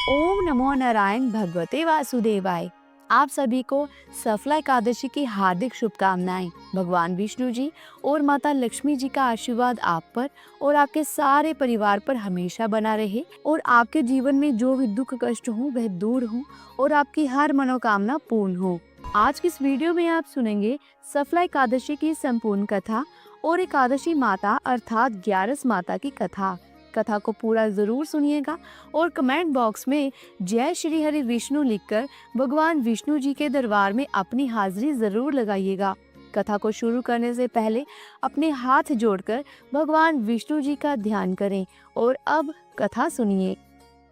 ओम नमो नारायण भगवते वासुदेवाय। आप सभी को सफला एकादशी की हार्दिक शुभकामनाएं। भगवान विष्णु जी और माता लक्ष्मी जी का आशीर्वाद आप पर और आपके सारे परिवार पर हमेशा बना रहे और आपके जीवन में जो भी दुख कष्ट हो वह दूर हो और आपकी हर मनोकामना पूर्ण हो। आज की इस वीडियो में आप सुनेंगे सफला एकादशी की संपूर्ण कथा और एकादशी माता अर्थात ग्यारस माता की कथा को पूरा जरूर सुनिएगा और कमेंट बॉक्स में जय श्री हरि विष्णु लिखकर भगवान विष्णु जी के दरबार में अपनी हाजिरी जरूर लगाइएगा। कथा को शुरू करने से पहले अपने हाथ जोड़कर भगवान विष्णु जी का ध्यान करें और अब कथा सुनिए।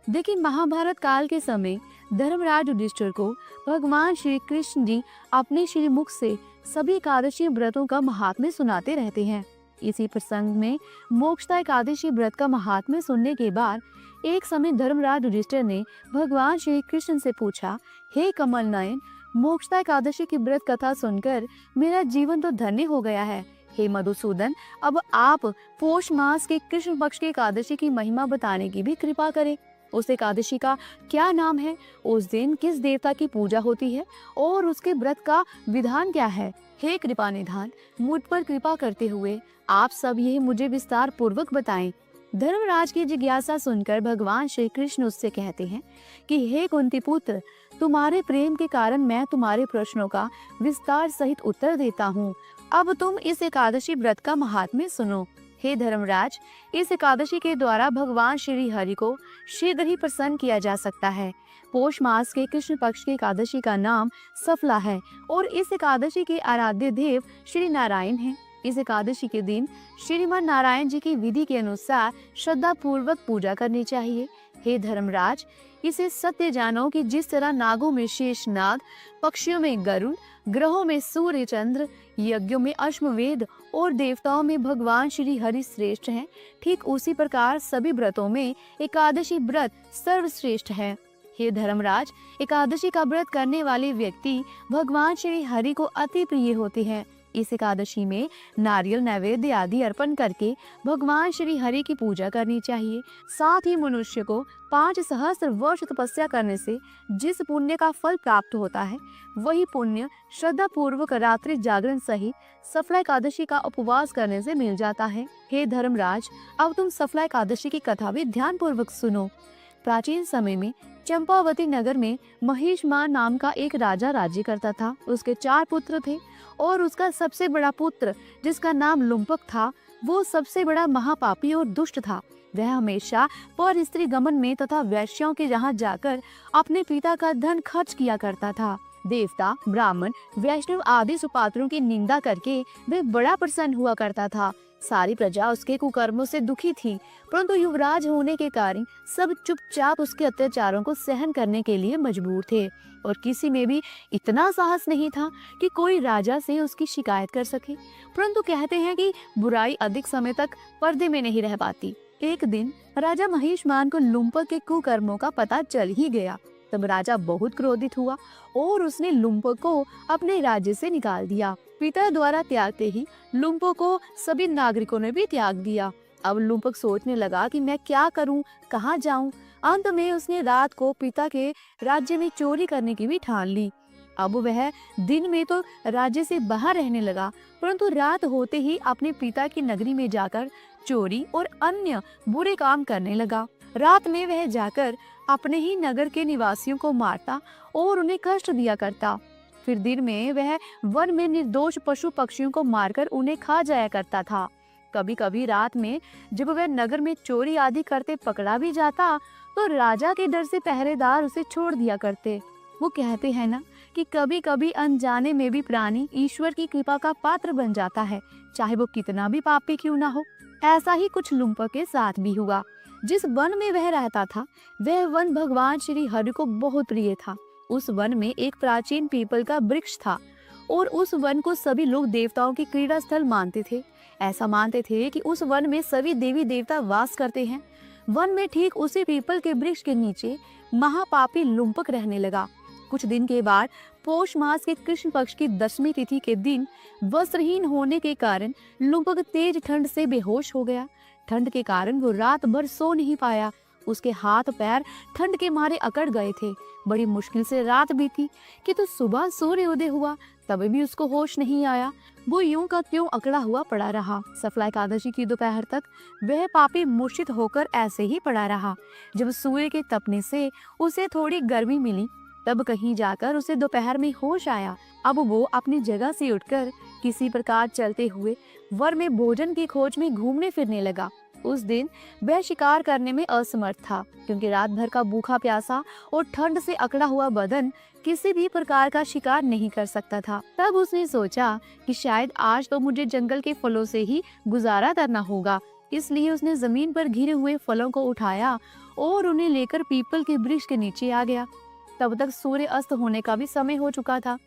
देखिए, महाभारत काल के समय धर्मराज युधिष्ठिर को भगवान श्री कृष्ण जी अपने श्री मुख से सभी एकादशी व्रतों का महात्म्य सुनाते रहते हैं। इसी प्रसंग में मोक्षदा एकादशी व्रत का महात्म्य सुनने के बाद एक समय धर्मराज युधिष्ठिर ने भगवान श्री कृष्ण से पूछा, हे कमल नयन, मोक्षदा एकादशी की व्रत कथा सुनकर मेरा जीवन तो धन्य हो गया है। हे मधुसूदन, अब आप पौष मास के कृष्ण पक्ष की एकादशी की महिमा बताने की भी कृपा करें। उस एकादशी का क्या नाम है, उस दिन किस देवता की पूजा होती है और उसके व्रत का विधान क्या है। हे कृपा निधान, मुझ पर कृपा करते हुए आप सब यह मुझे विस्तार पूर्वक बताएं। धर्मराज की जिज्ञासा सुनकर भगवान श्री कृष्ण उससे कहते हैं कि हे कुंती पुत्र, तुम्हारे प्रेम के कारण मैं तुम्हारे प्रश्नों का विस्तार सहित उत्तर देता हूँ। अब तुम इस एकादशी व्रत का महात्म्य सुनो। हे धर्मराज, इस एकादशी के द्वारा भगवान श्री हरि को शीघ्र ही प्रसन्न किया जा सकता है। पौष मास के कृष्ण पक्ष की एकादशी का नाम सफला है और इस एकादशी के आराध्य देव श्री नारायण हैं। इस एकादशी के दिन श्रीमान नारायण जी की विधि के अनुसार श्रद्धा पूर्वक पूजा करनी चाहिए। हे धर्मराज, इसे सत्य जानो कि जिस तरह नागों में शेष नाग, पक्षियों में गरुड़, ग्रहों में सूर्य चंद्र, यज्ञों में अश्वमेध और देवताओं में भगवान श्री हरि श्रेष्ठ हैं, ठीक उसी प्रकार सभी व्रतों में एकादशी व्रत सर्वश्रेष्ठ है। हे धर्मराज, एकादशी का व्रत करने वाले व्यक्ति भगवान श्री हरि को अति प्रिय होते हैं। इस एकादशी में नारियल नैवेद्य आदि अर्पण करके भगवान श्री हरि की पूजा करनी चाहिए। साथ ही मनुष्य को 5 सहस्त्र वर्ष तपस्या करने से जिस पुण्य का फल प्राप्त होता है, वही पुण्य श्रद्धा पूर्वक रात्रि जागरण सहित सफला एकादशी का उपवास करने से मिल जाता है। हे धर्मराज, अब तुम सफला एकादशी की कथा भी ध्यान पूर्वक सुनो। प्राचीन समय में चंपावती नगर में महिषमान नाम का एक राजा राज्य करता था। उसके 4 पुत्र थे और उसका सबसे बड़ा पुत्र, जिसका नाम लुम्पक था, वो सबसे बड़ा महापापी और दुष्ट था। वह हमेशा पर स्त्री गमन में तथा वैश्यों के यहाँ जाकर अपने पिता का धन खर्च किया करता था। देवता, ब्राह्मण, वैष्णव आदि सुपात्रों की निंदा करके वह बड़ा प्रसन्न हुआ करता था। सारी प्रजा उसके कुकर्मों से दुखी थी, परंतु युवराज होने के कारण सब चुपचाप उसके अत्याचारों को सहन करने के लिए मजबूर थे और किसी में भी इतना साहस नहीं था कि कोई राजा से उसकी शिकायत कर सके। परंतु कहते हैं कि बुराई अधिक समय तक पर्दे में नहीं रह पाती। एक दिन राजा महिषमान को लुम्पक के कुकर्मों का पता चल ही गया। तब राजा बहुत क्रोधित हुआ और उसने लुम्पक को अपने राज्य से निकाल दिया। पिता द्वारा त्यागते ही लुम्पक को सभी नागरिकों ने भी त्याग दिया। अब लुम्पक सोचने लगा कि मैं क्या करूं, कहां जाऊं। अंत में उसने रात को पिता के राज्य में चोरी करने की भी ठान ली। अब वह दिन में तो राज्य से बाहर रहने लगा, परंतु रात होते ही अपने पिता की नगरी में जाकर चोरी और अन्य बुरे काम करने लगा। रात में वह जाकर अपने ही नगर के निवासियों को मारता और उन्हें कष्ट दिया करता। फिर दिन में वह वन में निर्दोष पशु पक्षियों को मारकर उन्हें खा जाया करता था। कभी कभी रात में जब वह नगर में चोरी आदि करते पकड़ा भी जाता, तो राजा के डर से पहरेदार उसे छोड़ दिया करते। वो कहते हैं ना कि कभी कभी अनजाने में भी प्राणी ईश्वर की कृपा का पात्र बन जाता है, चाहे वो कितना भी पापी क्यों ना हो। ऐसा ही कुछ लुम्पक के साथ भी हुआ। जिस वन में वह रहता था, वह वन भगवान श्री हरि को बहुत प्रिय था। उस वन में एक प्राचीन पीपल का वृक्ष था और उस वन को सभी लोग देवताओं की क्रीड़ा स्थल मानते थे। ऐसा मानते थे कि उस वन में सभी देवी देवता वास करते हैं। वन में ठीक उसी पीपल के वृक्ष के नीचे महापापी लुम्पक रहने लगा। कुछ दिन के बाद पौष मास के कृष्ण पक्ष की 10वीं तिथि के दिन वस्त्रहीन होने के कारण लुम्पक तेज ठंड से बेहोश हो गया। ठंड के कारण वो रात भर सो नहीं पाया उसके हाथ पैर ठंड के मारे अकड़ गए थे। बड़ी मुश्किल से रात बीती कि तो सुबह सूर्योदय हुआ, तभी भी उसको होश नहीं आया। वो यूं का त्यों अकड़ा हुआ पड़ा रहा। सफला एकादशी की दोपहर तक वह पापी मूर्छित होकर ऐसे ही पड़ा रहा। जब सूर्य के तपने से उसे थोड़ी गर्मी मिली, तब कहीं जाकर उसे दोपहर में होश आया। अब वो अपनी जगह से उठकर किसी प्रकार चलते हुए वर में भोजन की खोज में घूमने फिरने लगा। उस दिन वह शिकार करने में असमर्थ था, क्योंकि रात भर का भूखा प्यासा और ठंड से अकड़ा हुआ बदन किसी भी प्रकार का शिकार नहीं कर सकता था। तब उसने सोचा कि शायद आज तो मुझे जंगल के फलों से ही गुजारा करना होगा। इसलिए उसने जमीन पर घिरे हुए फलों को उठाया और उन्हें लेकर पीपल के वृक्ष के नीचे आ गया। तब तक सूर्य अस्त होने का भी समय हो चुका था।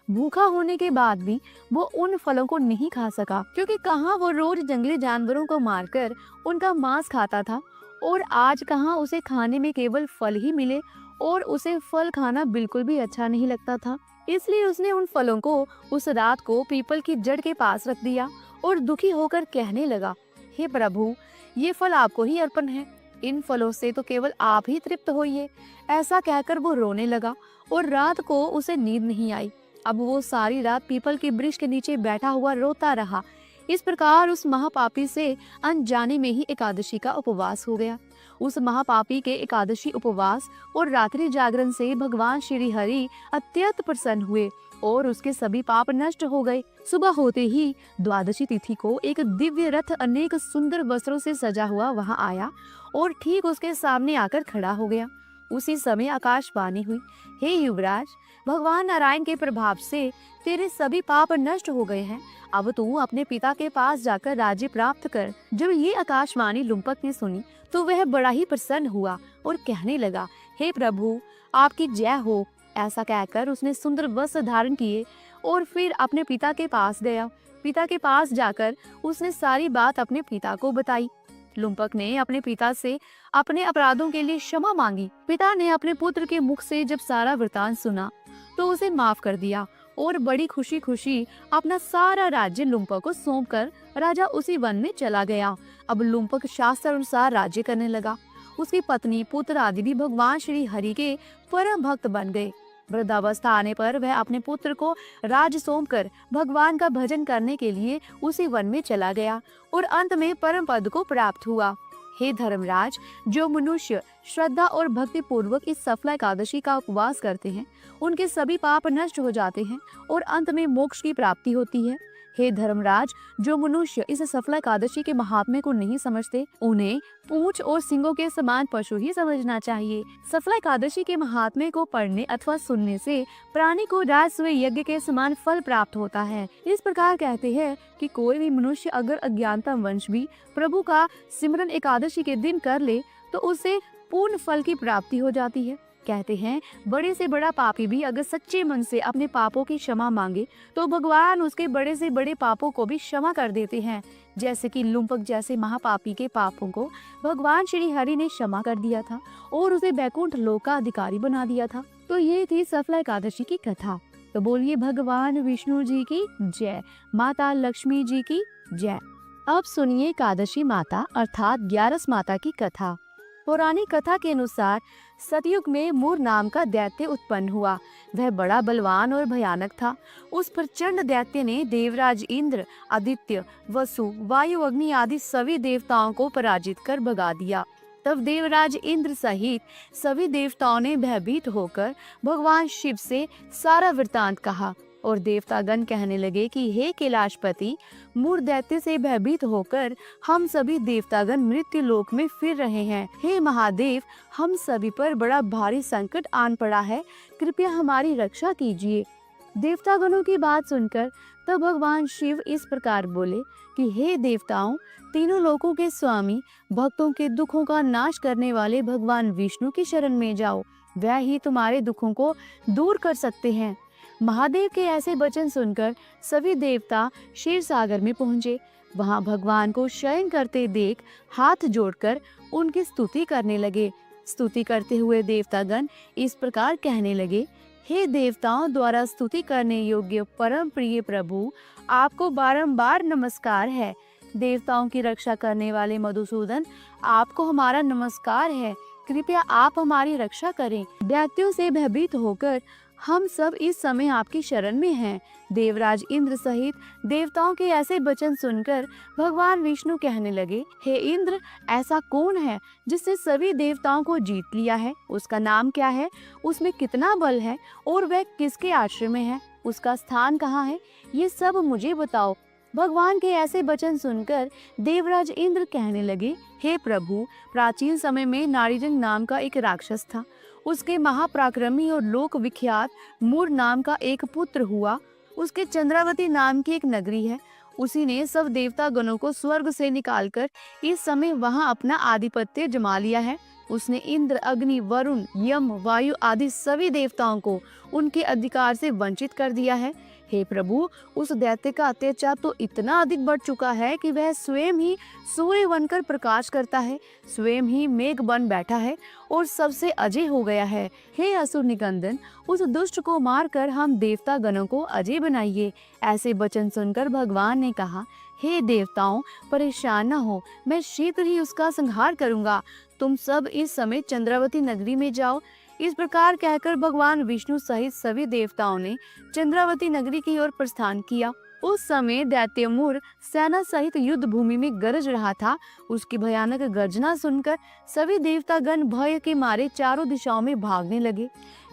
भूखा होने के बाद भी वो उन फलों को नहीं खा सका, क्योंकि कहाँ वो रोज जंगली जानवरों को मारकर उनका मांस खाता था, और आज कहाँ उसे खाने में केवल फल ही मिले, और उसे फल खाना बिल्कुल भी अच्छा नहीं लगता था। इसलिए उसने उन फलों को उस रात को पीपल की जड़ के पास रख दिया और दुखी होकर कहने लगा, हे प्रभु, ये फल आपको ही अर्पण है, इन फलों से तो केवल आप ही तृप्त होइए। ऐसा कहकर वो रोने लगा और रात को उसे नींद नहीं आई। अब वो सारी रात पीपल के वृक्ष के नीचे बैठा हुआ रोता रहा। इस प्रकार उस महापापी से अनजाने में ही एकादशी का उपवास हो गया। उस महापापी के एकादशी उपवास और रात्रि जागरण से भगवान श्री हरि अत्यंत प्रसन्न हुए और उसके सभी पाप नष्ट हो गए। सुबह होते ही द्वादशी तिथि को एक दिव्य रथ अनेक सुंदर वस्त्रों से सजा हुआ वहां आया और ठीक उसके सामने आकर खड़ा हो गया। उसी समय आकाशवाणी हुई, हे युवराज, भगवान नारायण के प्रभाव से तेरे सभी पाप नष्ट हो गए हैं। अब तू अपने पिता के पास जाकर राज्य प्राप्त कर। जब ये आकाशवाणी लुम्पक ने सुनी तो वह बड़ा ही प्रसन्न हुआ और कहने लगा, हे प्रभु, आपकी जय हो। ऐसा कहकर उसने सुंदर वस्त्र धारण किए और फिर अपने पिता के पास गया। पिता के पास जाकर उसने सारी बात अपने पिता को बताई। लुम्पक ने अपने पिता से अपने अपराधों के लिए क्षमा मांगी। पिता ने अपने पुत्र के मुख से जब सारा वृतांत सुना तो उसे माफ कर दिया और बड़ी खुशी खुशी अपना सारा राज्य लुम्पक को सौंपकर राजा उसी वन में चला गया। अब लुम्पक शास्त्र अनुसार राज्य करने लगा। उसकी पत्नी, पुत्र आदि भी भगवान श्री हरि के परम भक्त बन गए। वृद्धावस्था आने पर वह अपने पुत्र को राज सौंपकर भगवान का भजन करने के लिए उसी वन में चला गया और अंत में परम पद को प्राप्त हुआ। हे धर्मराज, जो मनुष्य श्रद्धा और भक्ति पूर्वक इस सफला एकादशी का उपवास करते हैं, उनके सभी पाप नष्ट हो जाते हैं और अंत में मोक्ष की प्राप्ति होती है। हे धर्मराज, जो मनुष्य इस सफला एकादशी के महात्म्य को नहीं समझते, उन्हें पूंछ और सिंगों के समान पशु ही समझना चाहिए। सफला एकादशी के महात्म्य को पढ़ने अथवा सुनने से प्राणी को राजस्व यज्ञ के समान फल प्राप्त होता है। इस प्रकार कहते हैं कि कोई भी मनुष्य अगर अज्ञानता वंश भी प्रभु का सिमरन एकादशी के दिन कर ले तो उसे पूर्ण फल की प्राप्ति हो जाती है। कहते हैं, बड़े से बड़ा पापी भी अगर सच्चे मन से अपने पापों की क्षमा मांगे तो भगवान उसके बड़े से बड़े पापों को भी क्षमा कर देते हैं। जैसे कि लुम्पक जैसे महापापी के पापों को भगवान श्री हरि ने क्षमा कर दिया था और उसे बैकुंठ लोक का अधिकारी बना दिया था। तो ये थी सफला एकादशी की कथा। तो बोलिए भगवान विष्णु जी की जय, माता लक्ष्मी जी की जय। अब सुनिए एकादशी माता अर्थात ग्यारस माता की कथा। पौराणिक कथा के अनुसार सतयुग में मूर नाम का दैत्य उत्पन्न हुआ। वह बड़ा बलवान और भयानक था। उस प्रचंड दैत्य ने देवराज इंद्र, आदित्य, वसु, वायु, अग्नि आदि सभी देवताओं को पराजित कर भगा दिया। तब देवराज इंद्र सहित सभी देवताओं ने भयभीत होकर भगवान शिव से सारा वृतांत कहा और देवतागण कहने लगे कि हे कैलाशपति, मूर दैत्य से भयभीत होकर हम सभी देवतागण मृत्यु लोक में फिर रहे हैं। हे महादेव, हम सभी पर बड़ा भारी संकट आन पड़ा है, कृपया हमारी रक्षा कीजिए। देवतागणों की बात सुनकर तब भगवान शिव इस प्रकार बोले कि हे देवताओं, तीनों लोकों के स्वामी, भक्तों के दुखों का नाश करने वाले भगवान विष्णु की शरण में जाओ, वह ही तुम्हारे दुखों को दूर कर सकते हैं। महादेव के ऐसे वचन सुनकर सभी देवता क्षीर सागर में पहुंचे। वहां भगवान को शयन करते देख हाथ जोड़कर उनकी स्तुति करने लगे। स्तुति करते हुए देवतागण इस प्रकार कहने लगे, हे देवताओं द्वारा स्तुति करने योग्य परम प्रिय प्रभु, आपको बारंबार नमस्कार है। देवताओं की रक्षा करने वाले मधुसूदन, आपको हमारा नमस्कार है। कृपया आप हमारी रक्षा करें। दैत्यों से भयभीत होकर हम सब इस समय आपकी शरण में हैं। देवराज इंद्र सहित देवताओं के ऐसे वचन सुनकर भगवान विष्णु कहने लगे, हे इंद्र, ऐसा कौन है जिसने सभी देवताओं को जीत लिया है? उसका नाम क्या है? उसमें कितना बल है? और वह किसके आश्रय में है? उसका स्थान कहाँ है? ये सब मुझे बताओ। भगवान के ऐसे वचन सुनकर देवराज इंद्र कहने लगे, हे प्रभु, प्राचीन समय में नारीजंग नाम का एक राक्षस था। उसके महापराक्रमी और लोक विख्यात मूर नाम का एक पुत्र हुआ। उसके चंद्रावती नाम की एक नगरी है। उसी ने सब देवता गणों को स्वर्ग से निकालकर इस समय वहां अपना आधिपत्य जमा लिया है। उसने इंद्र, अग्नि, वरुण, यम, वायु आदि सभी देवताओं को उनके अधिकार से वंचित कर दिया है। हे प्रभु, उस दैत्य का अत्याचार तो इतना अधिक बढ़ चुका है कि वह स्वयं ही सूर्य बनकर प्रकाश करता है, स्वयं ही मेघ बन बैठा है और सबसे अजय हो गया है। हे असुर निकंदन, उस दुष्ट को मारकर हम देवता गणों को अजय बनाइए। ऐसे वचन सुनकर भगवान ने कहा, हे देवताओं, परेशान न हो, मैं शीघ्र ही उसका संहार करूंगा। तुम सब इस समय चंद्रावती नगरी में जाओ। इस प्रकार कहकर भगवान विष्णु सहित सभी देवताओं ने चंद्रावती नगरी की ओर प्रस्थान किया। उस समय दैत्य मूर सेना सहित युद्ध भूमि में गरज रहा था। उसकी भयानक गर्जना सुनकर सभी देवतागण भय के मारे चारों दिशाओं में भागने लगे।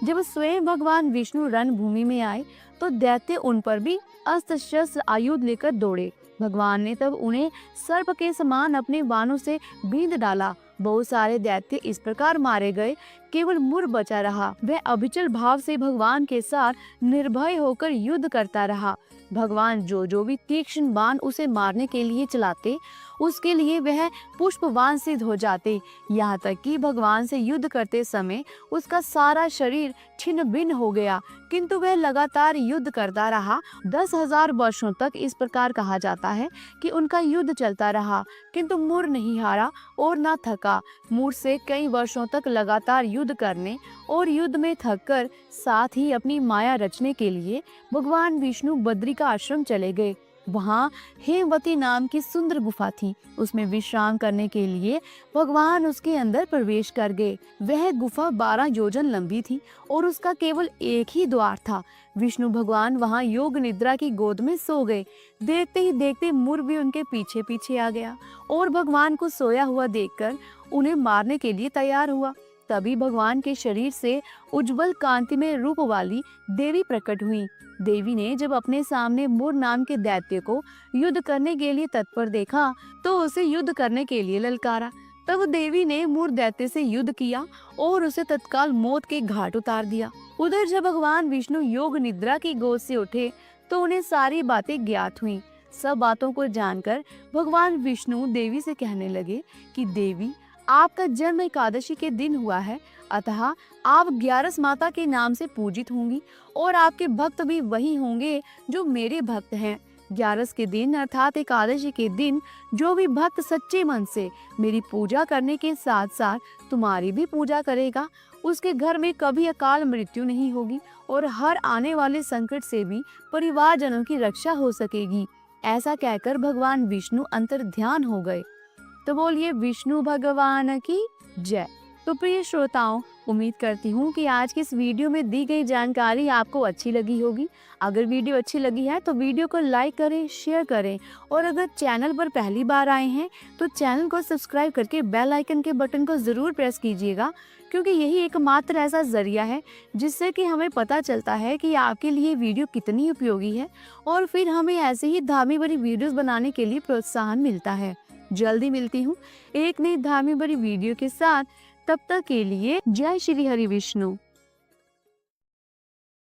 जब स्वयं भगवान विष्णु रणभूमि में आए तो दैत्य उन पर भी अस्त्र शस्त्र आयुध लेकर दौड़े। भगवान ने तब उन्हें सर्प के समान अपने बाणों से बींध डाला। बहुत सारे दैत्य इस प्रकार मारे गए, केवल मूर बचा रहा। वह अविचल भाव से भगवान के साथ निर्भय होकर युद्ध करता रहा। भगवान जो भी तीक्ष्ण बाण उसे मारने के लिए चलाते, उसके लिए वह पुष्पवान सिद्ध हो जाते। यहाँ तक कि भगवान से युद्ध करते समय उसका सारा शरीर छिन्न भिन्न हो गया, किंतु वह लगातार युद्ध करता रहा। 10,000 वर्षों तक इस प्रकार कहा जाता है कि उनका युद्ध चलता रहा, किंतु मूर नहीं हारा और न थका। मूर से कई वर्षों तक लगातार युद्ध करने और युद्ध में थककर साथ ही अपनी माया रचने के लिए भगवान विष्णु बद्री का आश्रम चले गए। वहाँ हेमवती नाम की सुंदर गुफा थी। उसमें विश्राम करने के लिए भगवान उसके अंदर प्रवेश कर गए। वह गुफा 12 योजन लंबी थी और उसका केवल एक ही द्वार था। विष्णु भगवान वहाँ योग निद्रा की गोद में सो गए। देखते ही देखते मूर भी उनके पीछे पीछे आ गया और भगवान को सोया हुआ देखकर उन्हें मारने के लिए तैयार हुआ। तभी भगवान के शरीर से उज्जवल कांति में रूप वाली देवी प्रकट हुई। देवी ने जब अपने सामने मूर नाम के दैत्य को युद्ध करने के लिए तत्पर देखा तो उसे युद्ध करने के लिए ललकारा। तब देवी ने मूर दैत्य से युद्ध किया और उसे तत्काल मौत के घाट उतार दिया। उधर जब भगवान विष्णु योग निद्रा की गोद से उठे तो उन्हें सारी बातें ज्ञात हुई। सब बातों को जानकर भगवान विष्णु देवी से कहने लगे कि देवी, आपका जन्म एकादशी के दिन हुआ है, अतः आप 11 माता के नाम से पूजित होंगी और आपके भक्त भी वही होंगे जो मेरे भक्त हैं। 11 के दिन अर्थात एकादशी के दिन जो भी भक्त सच्चे मन से मेरी पूजा करने के साथ साथ तुम्हारी भी पूजा करेगा, उसके घर में कभी अकाल मृत्यु नहीं होगी और हर आने वाले संकट से भी परिवारजनों की रक्षा हो सकेगी। ऐसा कहकर भगवान विष्णु अंतर ध्यान हो गए। तो बोलिए विष्णु भगवान की जय। तो प्रिय श्रोताओं, उम्मीद करती हूँ कि आज की इस वीडियो में दी गई जानकारी आपको अच्छी लगी होगी। अगर वीडियो अच्छी लगी है तो वीडियो को लाइक करें, शेयर करें और अगर चैनल पर पहली बार आए हैं तो चैनल को सब्सक्राइब करके बेल आइकन के बटन को ज़रूर प्रेस कीजिएगा, क्योंकि यही एकमात्र ऐसा जरिया है जिससे कि हमें पता चलता है कि आपके लिए वीडियो कितनी उपयोगी है और फिर हमें ऐसे ही धामी भरी वीडियोस बनाने के लिए प्रोत्साहन मिलता है। जल्दी मिलती हूँ एक नई धामी भरी वीडियो के साथ। तब तक के लिए जय श्री हरि विष्णु।